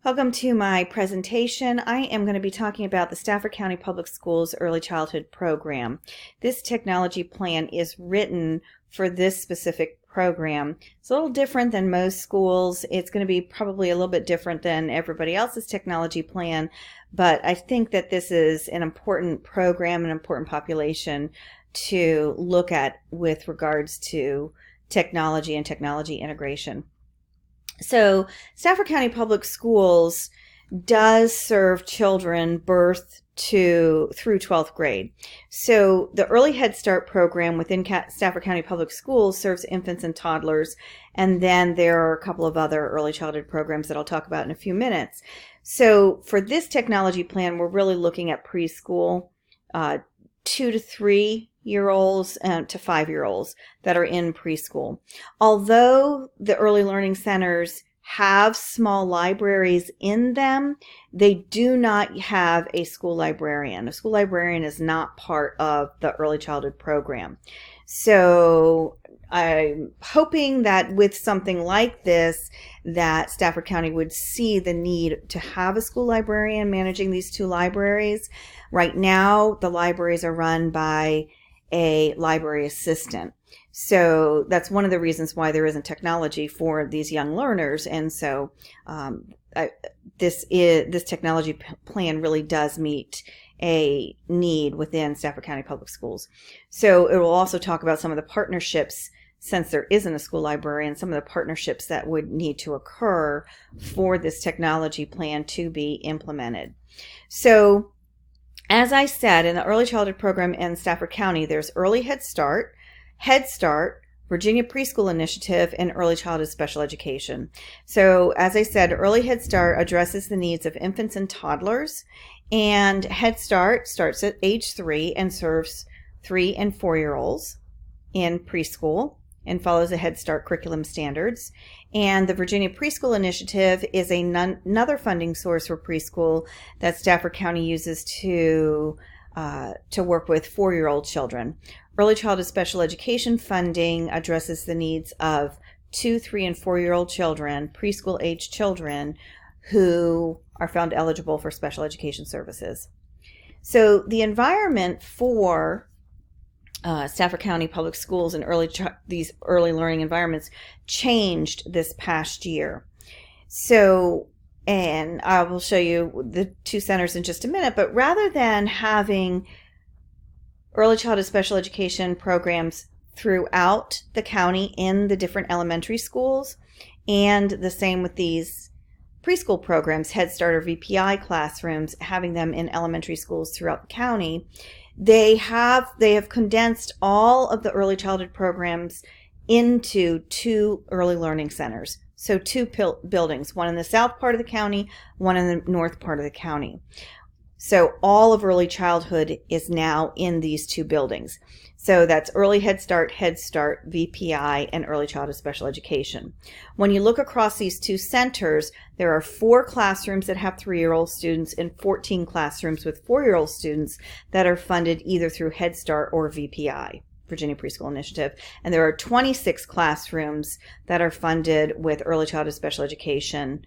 Welcome to my presentation. I am going to be talking about the Stafford County Public Schools Early Childhood Program. This technology plan is written for this specific program. It's a little different than most schools. It's going to be probably a little bit different than everybody else's technology plan, but I think that this is an important program, an important population to look at with regards to technology and technology integration. So Stafford County Public Schools does serve children birth through 12th grade. So the Early Head Start program within Stafford County Public Schools serves infants and toddlers, and then there are a couple of other early childhood programs that I'll talk about in a few minutes. So for this technology plan, we're really looking at preschool, 2 to 3-year-olds to 5-year-olds that are in preschool. Although the early learning centers have small libraries in them, they do not have a school librarian. A school librarian is not part of the early childhood program. So I'm hoping that with something like this, that Stafford County would see the need to have a school librarian managing these two libraries. Right now, the libraries are run by a library assistant. So that's one of the reasons why there isn't technology for these young learners. And so this technology plan really does meet a need within Stafford County Public Schools. So it will also talk about some of the partnerships, since there isn't a school librarian, some of the partnerships that would need to occur for this technology plan to be implemented. So as I said, in the early childhood program in Stafford County, there's Early Head Start, Virginia Preschool Initiative, and Early Childhood Special Education. So as I said, Early Head Start addresses the needs of infants and toddlers, and Head Start starts at age 3 and serves 3 and 4-year-olds in preschool and follows the Head Start curriculum standards. And the Virginia Preschool Initiative is another funding source for preschool that Stafford County uses to work with 4-year-old children. Early Childhood Special Education funding addresses the needs of 2, 3, and 4-year-old children, preschool age children, who are found eligible for special education services. So the environment for Stafford County Public Schools and these early learning environments changed this past year. So, and I will show you the two centers in just a minute, but rather than having early childhood special education programs throughout the county in the different elementary schools, and the same with these preschool programs, Head Start or VPI classrooms, having them in elementary schools throughout the county, they have condensed all of the early childhood programs into 2 early learning centers. So 2 buildings, one in the south part of the county, one in the north part of the county. So all of early childhood is now in these 2 buildings. So that's Early Head Start, VPI, and Early Childhood Special Education. When you look across these 2 centers, there are 4 classrooms that have 3-year-old students and 14 classrooms with 4-year-old students that are funded either through Head Start or VPI, Virginia Preschool Initiative. And there are 26 classrooms that are funded with Early Childhood Special Education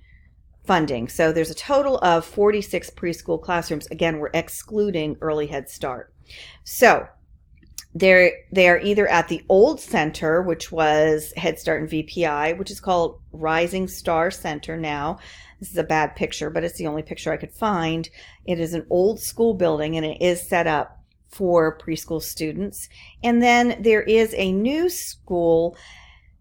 funding. So there's a total of 46 preschool classrooms. Again, we're excluding Early Head Start. So they are either at the old center, which was Head Start and VPI, which is called Rising Star Center now. This is a bad picture, but it's the only picture I could find. It is an old school building, and it is set up for preschool students. And then there is a new school.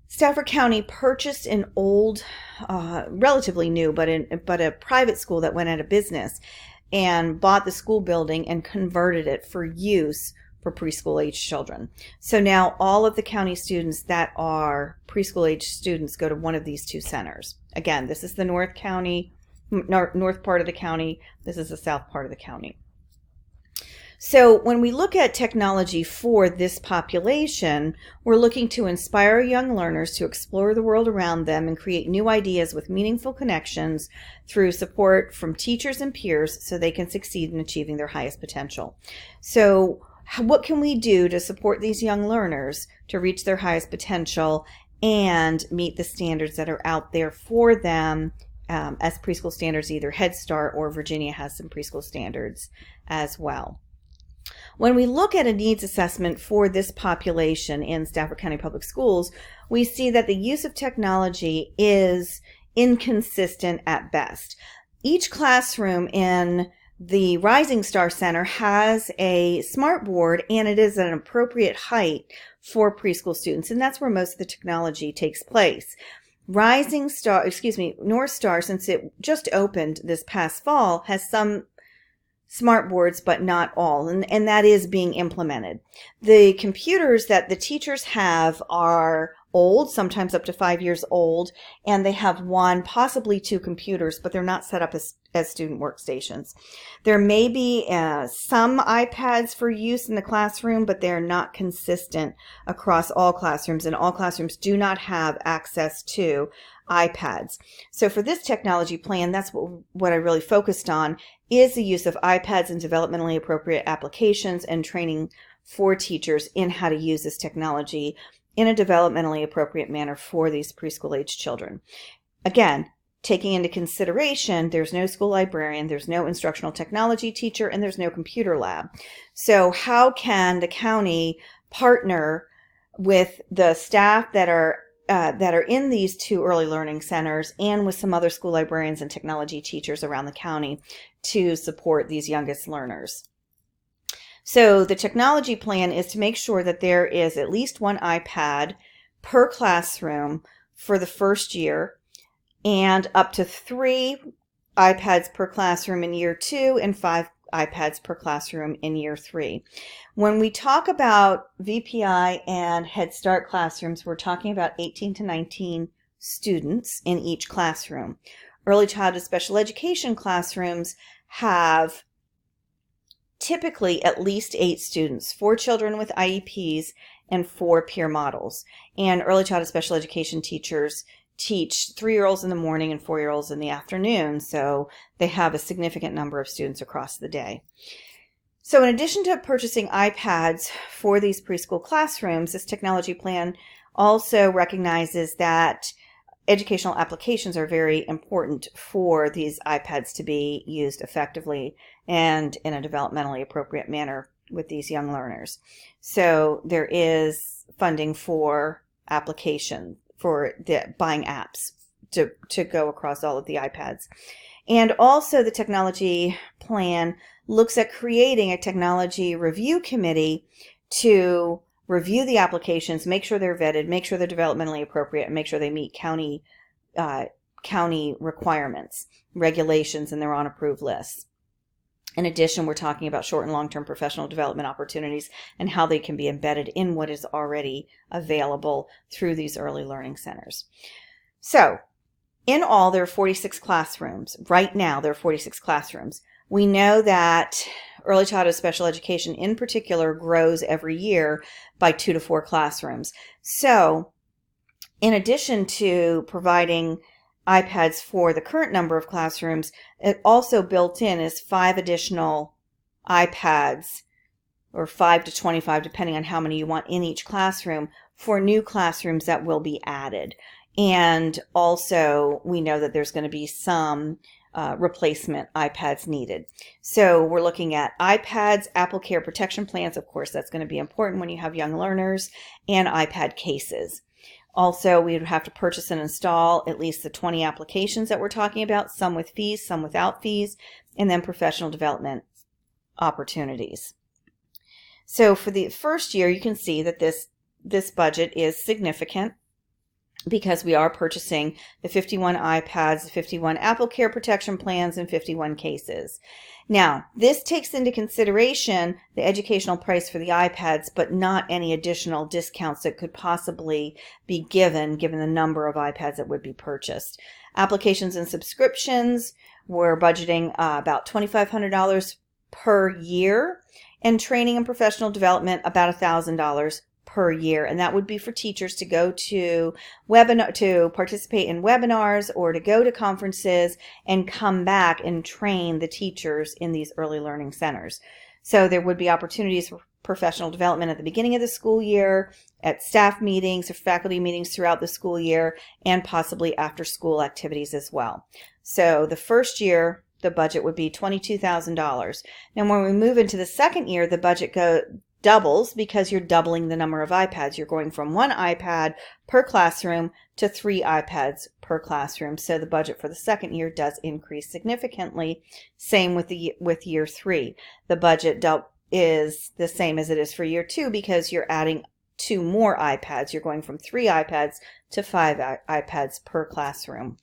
Stafford County purchased an old, relatively new, but a private school that went out of business, and bought the school building and converted it for use for preschool age children. So now all of the county students that are preschool age students go to one of these 2 centers. Again, this is the north part of the county. This is the south part of the county. So when we look at technology for this population, we're looking to inspire young learners to explore the world around them and create new ideas with meaningful connections through support from teachers and peers so they can succeed in achieving their highest potential. So what can we do to support these young learners to reach their highest potential and meet the standards that are out there for them as preschool standards. Either Head Start or Virginia has some preschool standards as well. When we look at a needs assessment for this population in Stafford County Public Schools, we see that the use of technology is inconsistent at best. Each classroom in the Rising Star Center has a smart board, and it is an appropriate height for preschool students, and that's where most of the technology takes place. North Star, since it just opened this past fall, has some smart boards, but not all, and that is being implemented. The computers that the teachers have are old, sometimes up to 5 years old, and they have one, possibly two computers, but they're not set up as student workstations. There may be some iPads for use in the classroom, but they're not consistent across all classrooms, and all classrooms do not have access to iPads. So for this technology plan, that's what I really focused on, is the use of iPads and developmentally appropriate applications and training for teachers in how to use this technology in a developmentally appropriate manner for these preschool age children. Again, taking into consideration there's no school librarian, there's no instructional technology teacher, and there's no computer lab. So how can the county partner with the staff that are in these two early learning centers and with some other school librarians and technology teachers around the county to support these youngest learners? So the technology plan is to make sure that there is at least one iPad per classroom for the first year, and up to 3 iPads per classroom in year 2 and 5 iPads per classroom in year 3. When we talk about VPI and Head Start classrooms, we're talking about 18 to 19 students in each classroom. Early childhood special education classrooms have typically at least 8 students, 4 children with IEPs and 4 peer models. And early childhood special education teachers teach 3-year-olds in the morning and 4-year-olds in the afternoon, so they have a significant number of students across the day. So in addition to purchasing iPads for these preschool classrooms, this technology plan also recognizes that educational applications are very important for these iPads to be used effectively and in a developmentally appropriate manner with these young learners. So there is funding for application, for buying apps to go across all of the iPads. And also the technology plan looks at creating a technology review committee to review the applications, make sure they're vetted, make sure they're developmentally appropriate, and make sure they meet county requirements, regulations, and they're on approved lists. In addition, we're talking about short and long-term professional development opportunities and how they can be embedded in what is already available through these early learning centers. So, in all, there are 46 classrooms. Right now, there are 46 classrooms. We know that early childhood special education in particular grows every year by 2 to 4 classrooms. So, in addition to providing iPads for the current number of classrooms, it also built in is 5 additional iPads, or 5 to 25, depending on how many you want in each classroom, for new classrooms that will be added. And also, we know that there's going to be some replacement iPads needed. So we're looking at iPads, Apple Care protection plans, of course, that's going to be important when you have young learners, and iPad cases. Also, we would have to purchase and install at least the 20 applications that we're talking about, some with fees, some without fees, and then professional development opportunities. So for the first year, you can see that this budget is significant because we are purchasing the 51 iPads, the 51 Apple Care protection plans, and 51 cases. Now, this takes into consideration the educational price for the iPads, but not any additional discounts that could possibly be given the number of iPads that would be purchased. Applications and subscriptions, we're budgeting about $2,500 per year, and training and professional development about $1,000 per year, and that would be for teachers to go to participate in webinars or to go to conferences and come back and train the teachers in these early learning centers. So there would be opportunities for professional development at the beginning of the school year, at staff meetings or faculty meetings throughout the school year, and possibly after school activities as well. So the first year, the budget would be $22,000. Now, when we move into the second year, the budget doubles because you're doubling the number of iPads. You're going from 1 iPad per classroom to 3 iPads per classroom. So the budget for the second year does increase significantly. Same with year 3. The budget is the same as it is for year 2 because you're adding 2 more iPads. You're going from 3 iPads to 5 iPads per classroom.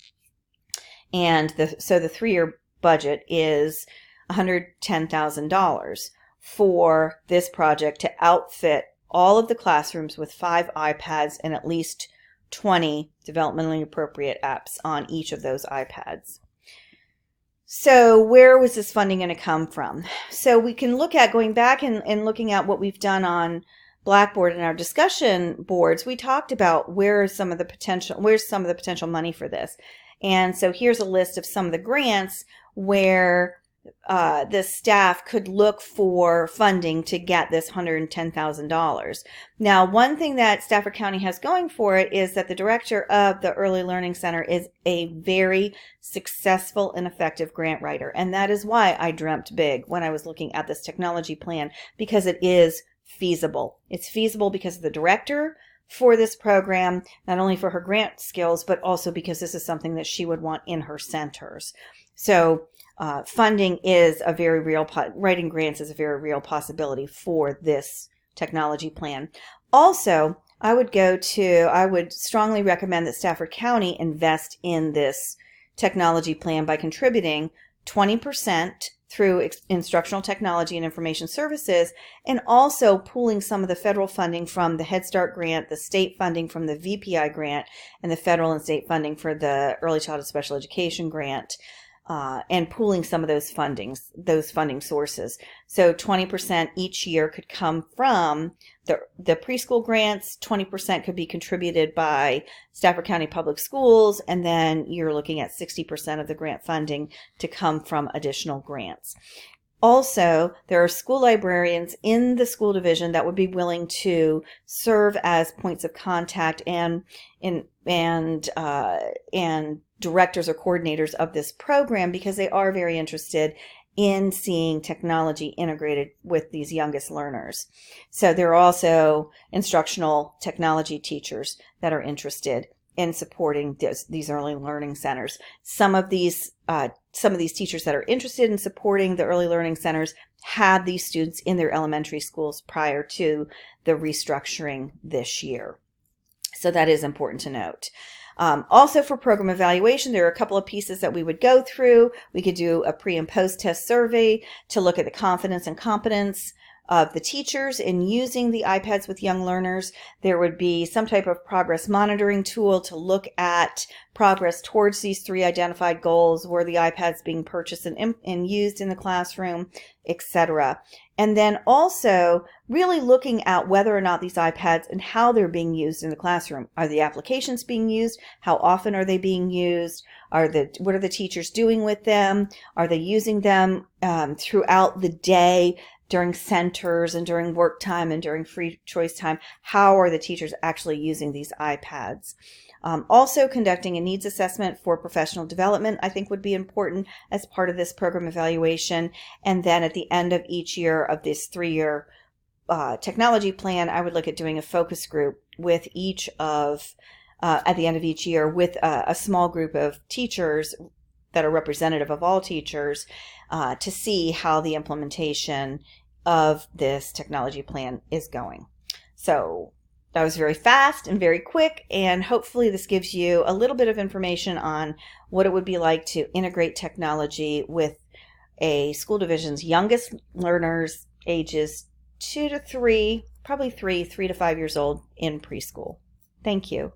And so the 3-year budget is $110,000 for this project to outfit all of the classrooms with 5 iPads and at least 20 developmentally appropriate apps on each of those iPads. So where was this funding going to come from? So we can look at going back and looking at what we've done on Blackboard and our discussion boards. We talked about where's some of the potential money for this. And so here's a list of some of the grants where the staff could look for funding to get this $110,000. Now, one thing that Stafford County has going for it is that the director of the Early Learning Center is a very successful and effective grant writer. And that is why I dreamt big when I was looking at this technology plan, because it is feasible. It's feasible because of the director for this program, not only for her grant skills, but also because this is something that she would want in her centers. So funding is a very real, writing grants is a very real possibility for this technology plan. Also, I would strongly recommend that Stafford County invest in this technology plan by contributing 20% through instructional technology and information services, and also pooling some of the federal funding from the Head Start grant, the state funding from the VPI grant, and the federal and state funding for the Early Childhood Special Education grant, and pooling some of those funding sources. So 20% each year could come from the preschool grants, 20% could be contributed by Stafford County Public Schools, and then you're looking at 60% of the grant funding to come from additional grants. Also, there are school librarians in the school division that would be willing to serve as points of contact and directors or coordinators of this program, because they are very interested in seeing technology integrated with these youngest learners. So there are also instructional technology teachers that are interested in supporting these early learning centers. Some of these teachers that are interested in supporting the early learning centers had these students in their elementary schools prior to the restructuring this year. So that is important to note. Also, for program evaluation, there are a couple of pieces that we would go through. We could do a pre and post test survey to look at the confidence and competence of the teachers in using the iPads with young learners. There would be some type of progress monitoring tool to look at progress towards these 3 identified goals. Were the iPads being purchased and used in the classroom, etc. And then also really looking at whether or not these iPads and how they're being used in the classroom. Are the applications being used? How often are they being used? What are the teachers doing with them? Are they using them throughout the day, during centers and during work time and during free choice time? How are the teachers actually using these iPads? Also, conducting a needs assessment for professional development, I think, would be important as part of this program evaluation. And then at the end of each year of this 3-year technology plan, I would look at doing a focus group with at the end of each year with a small group of teachers that are representative of all teachers to see how the implementation of this technology plan is going. So that was very fast and very quick, and hopefully this gives you a little bit of information on what it would be like to integrate technology with a school division's youngest learners, ages 2 to 3, probably 3 to 5 years old in preschool. Thank you.